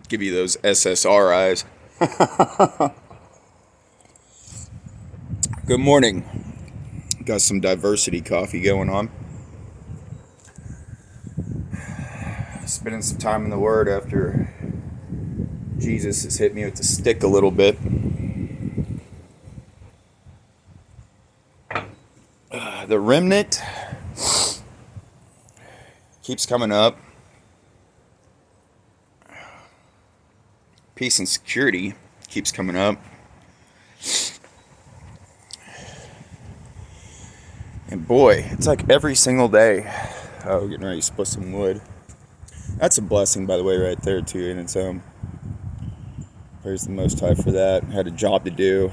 Give you those SSRIs. Good morning. Got some diversity coffee going on. Spending some time in the Word after Jesus has hit me with the stick a little bit. The remnant keeps coming up. Peace and security keeps coming up. And boy, it's like every single day. Oh, getting ready to split some wood. That's a blessing, by the way, right there, too, in its own. Praise the Most High for that. Had a job to do.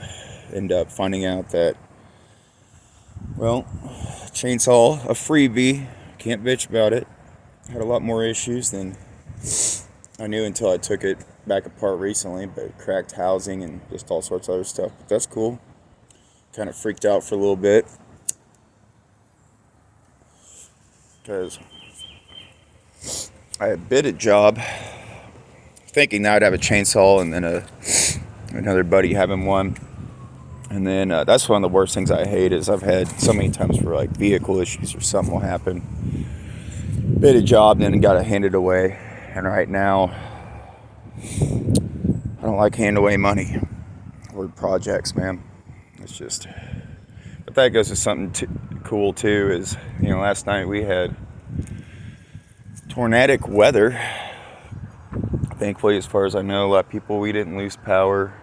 End up finding out that, well, chainsaw, a freebie. Can't bitch about it. Had a lot more issues than I knew until I took it back apart recently, but cracked housing and just all sorts of other stuff. But that's cool. Kind of freaked out for a little bit. Because I had bid a job thinking that I'd have a chainsaw and then another buddy having one. And then that's one of the worst things I hate is I've had so many times where like vehicle issues or something will happen. Bid a job and then got it handed away. And right now, I don't like handing away money or projects, man. It's just... But that goes to something cool too is, last night we had tornadic weather. Thankfully, as far as I know, a lot of people, we didn't lose power.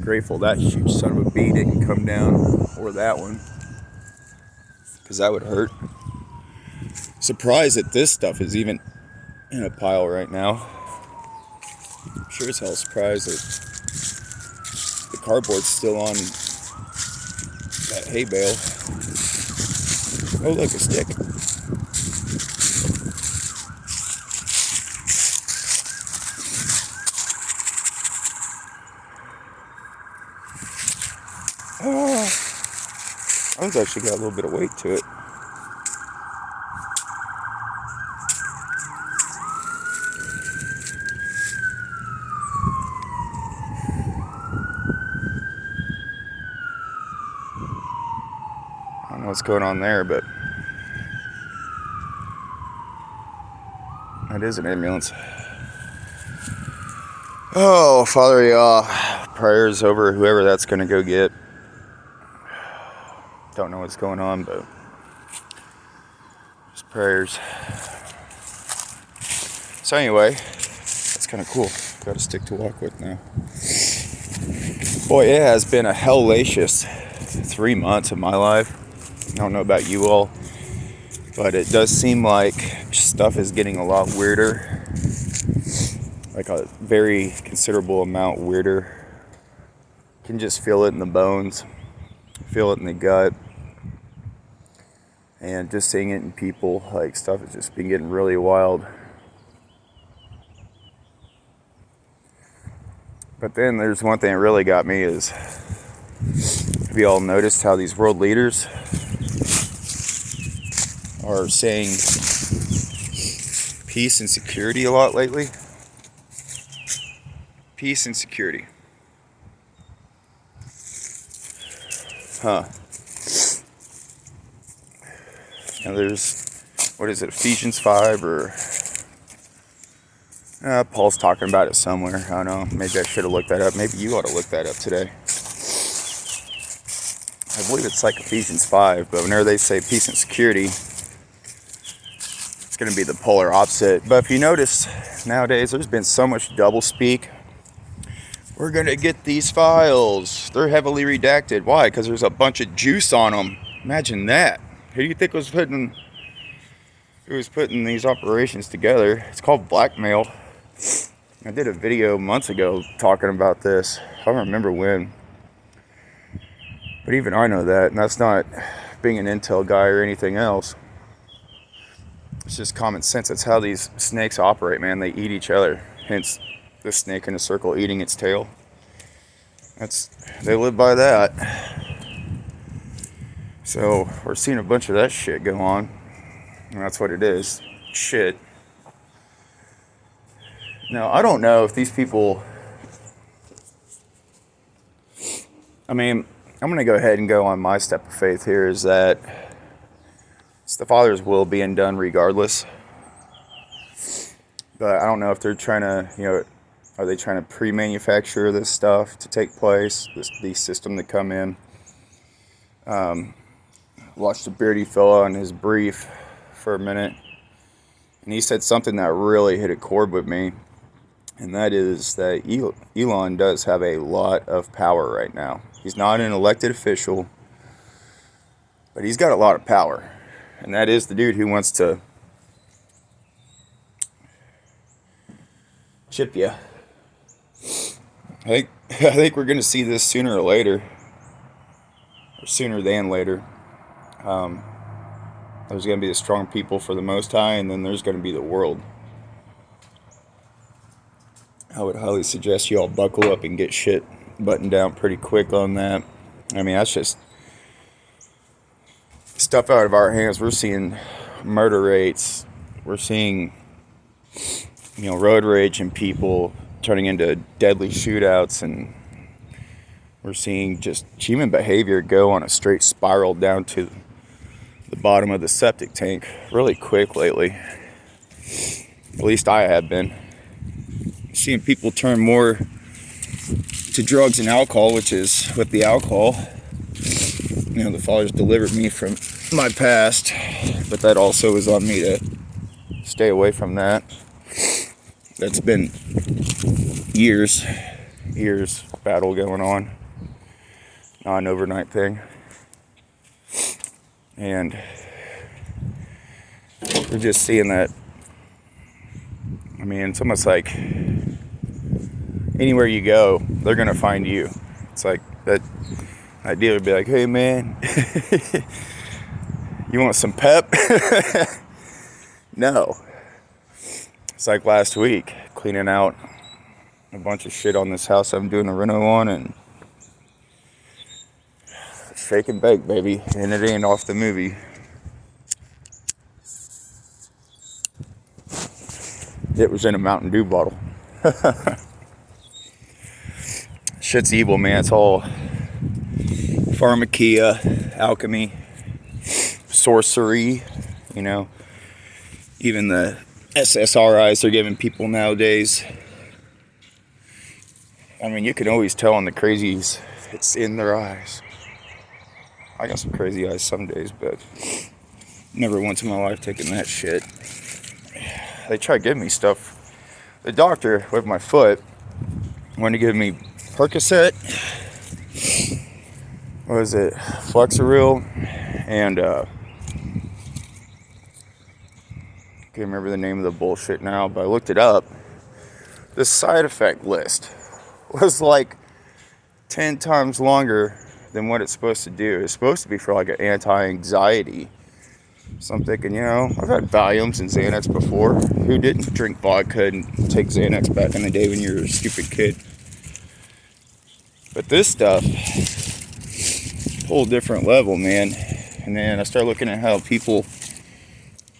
Grateful that huge son of a bee didn't come down, or that one, because that would hurt. Surprised that this stuff is even in a pile right now. I'm sure as hell surprised that the cardboard's still on that hay bale. Oh, look, a stick. Oh, that one's actually got a little bit of weight to it. I don't know what's going on there, but that is an ambulance. Oh, Father, prayers over whoever that's going to go get. Don't know what's going on, but just prayers. So anyway, that's kind of cool. Got a stick to walk with now. Boy, it has been a hellacious 3 months of my life. I don't know about you all, but it does seem like stuff is getting a lot weirder. Like a very considerable amount weirder. Can just feel it in the bones, feel it in the gut, and just seeing it in people, like stuff has just been getting really wild. But then there's one thing that really got me is, have you all noticed how these world leaders are saying peace and security a lot lately? Peace and security. Huh. Now there's, what is it, Ephesians 5 or... Paul's talking about it somewhere. I don't know. Maybe I should have looked that up. Maybe you ought to look that up today. I believe it's like Ephesians 5, but whenever they say peace and security, it's going to be the polar opposite. But if you notice, nowadays there's been so much doublespeak. We're going to get these files. They're heavily redacted. Why? Because there's a bunch of juice on them. Imagine that. Who do you think was putting these operations together? It's called blackmail. I did a video months ago talking about this. I don't remember when. But even I know that. And that's not being an intel guy or anything else. It's just common sense. That's how these snakes operate, man. They eat each other. Hence, the snake in a circle eating its tail. They live by that. So we're seeing a bunch of that shit go on. And that's what it is. Shit. Now, I don't know if these people, I mean, I'm going to go ahead and go on my step of faith here, is that it's the Father's will being done regardless. But I don't know if they're trying to, are they trying to pre-manufacture this stuff to take place, the system to come in? Watched a beardy fella on his brief for a minute, and he said something that really hit a chord with me, and that is that Elon does have a lot of power right now. He's not an elected official, but he's got a lot of power, and that is the dude who wants to chip you. I think we're going to see this sooner or later, or sooner than later. There's going to be the strong people for the Most High, and then there's going to be the world. I would highly suggest you all buckle up and get shit buttoned down pretty quick on that. I mean, that's just stuff out of our hands. We're seeing murder rates. We're seeing, road rage and people turning into deadly shootouts, and we're seeing just human behavior go on a straight spiral down to the bottom of the septic tank really quick lately. At least I have been. Seeing people turn more to drugs and alcohol, which is with the alcohol. The Father's delivered me from my past, but that also is on me to stay away from that. That's been years battle going on. Not an overnight thing. And we're just seeing that. I mean, it's almost like anywhere you go, they're going to find you. It's like that dealer would be like, hey man, you want some pep? No. It's like last week, cleaning out a bunch of shit on this house I'm doing a reno on, and shake and bake, baby, and it ain't off the movie. It was in a Mountain Dew bottle. Shit's evil, man. It's all pharmakia, alchemy, sorcery, even the SSRIs they're giving people nowadays. I mean, you can always tell on the crazies, it's in their eyes. I got some crazy eyes some days, but never once in my life taken that shit. They tried giving me stuff. The doctor with my foot wanted to give me Percocet. What was it? Flexeril. And can't remember the name of the bullshit now, but I looked it up. The side effect list was like 10 times longer than what it's supposed to do. It's supposed to be for like an anti-anxiety. So I'm thinking, I've had Valiums and Xanax before. Who didn't drink vodka and take Xanax back in the day when you were a stupid kid? But this stuff, whole different level, man. And then I started looking at how people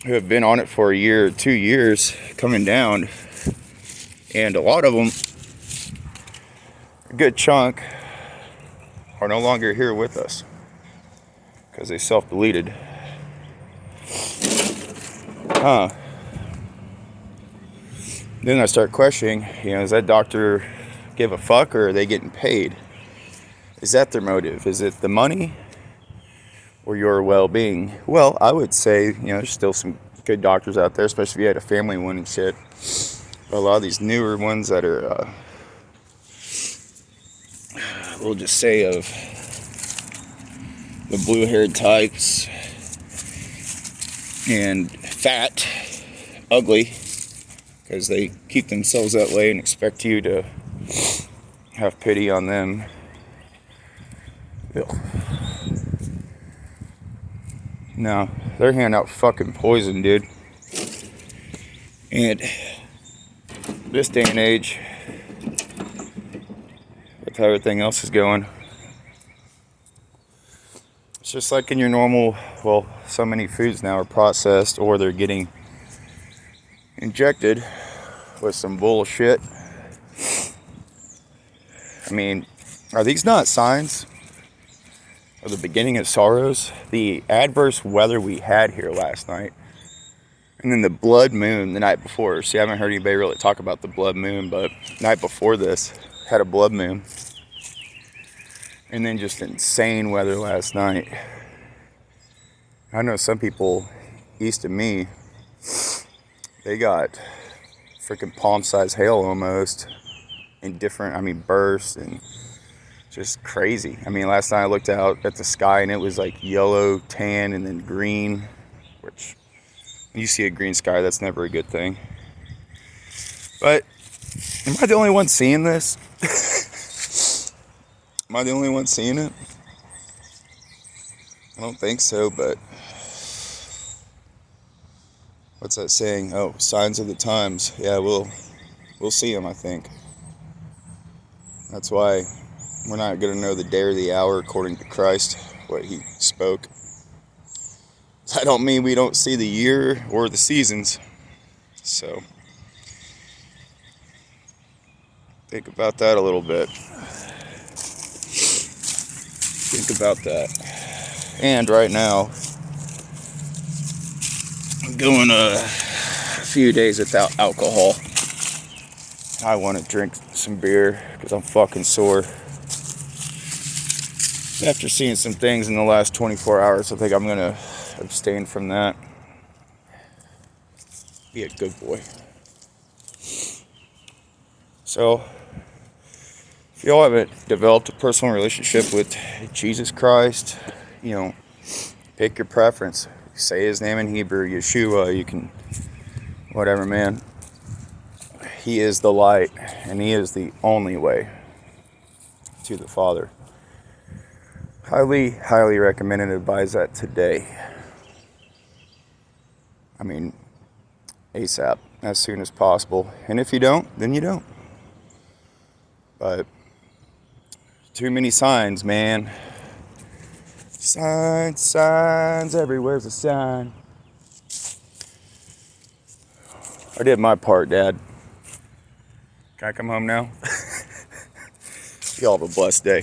who have been on it for a year or 2 years coming down, and a lot of them, a good chunk, are no longer here with us because they self-deleted. Then I start questioning, does that doctor give a fuck, or are they getting paid? Is that their motive? Is it the money or your well-being? Well, I would say, there's still some good doctors out there, especially if you had a family one and shit. But a lot of these newer ones that are, we'll just say of the blue-haired types and fat, ugly, because they keep themselves that way and expect you to have pity on them. Ugh. No, they're handing out fucking poison, dude. And this day and age, with how everything else is going, it's just like in your normal, so many foods now are processed, or they're getting injected with some bullshit. I mean, are these not signs of the beginning of sorrows? The adverse weather we had here last night, and then the blood moon the night before. See, I haven't heard anybody really talk about the blood moon, but the night before this had a blood moon. And then just insane weather last night. I know some people east of me, they got freaking palm-sized hail almost in different, bursts and just crazy. Last night I looked out at the sky and it was like yellow, tan, and then green, which when you see a green sky, that's never a good thing. But am I the only one seeing this? Am I the only one seeing it? I don't think so, but what's that saying? Oh, signs of the times. Yeah, we'll see them, I think. That's why we're not going to know the day or the hour according to Christ, what he spoke. I don't mean we don't see the year or the seasons. So think about that a little bit. Think about that. And right now, I'm going a few days without alcohol. I want to drink some beer because I'm fucking sore. After seeing some things in the last 24 hours, I think I'm going to abstain from that. Be a good boy. So, if y'all haven't developed a personal relationship with Jesus Christ, pick your preference. Say his name in Hebrew, Yeshua. You can, whatever, man. He is the light, and he is the only way to the Father. Highly, highly recommend and advise that today. ASAP, as soon as possible. And if you don't, then you don't. But too many signs, man. Signs, everywhere's a sign. I did my part, Dad. Can I come home now? Y'all have a blessed day.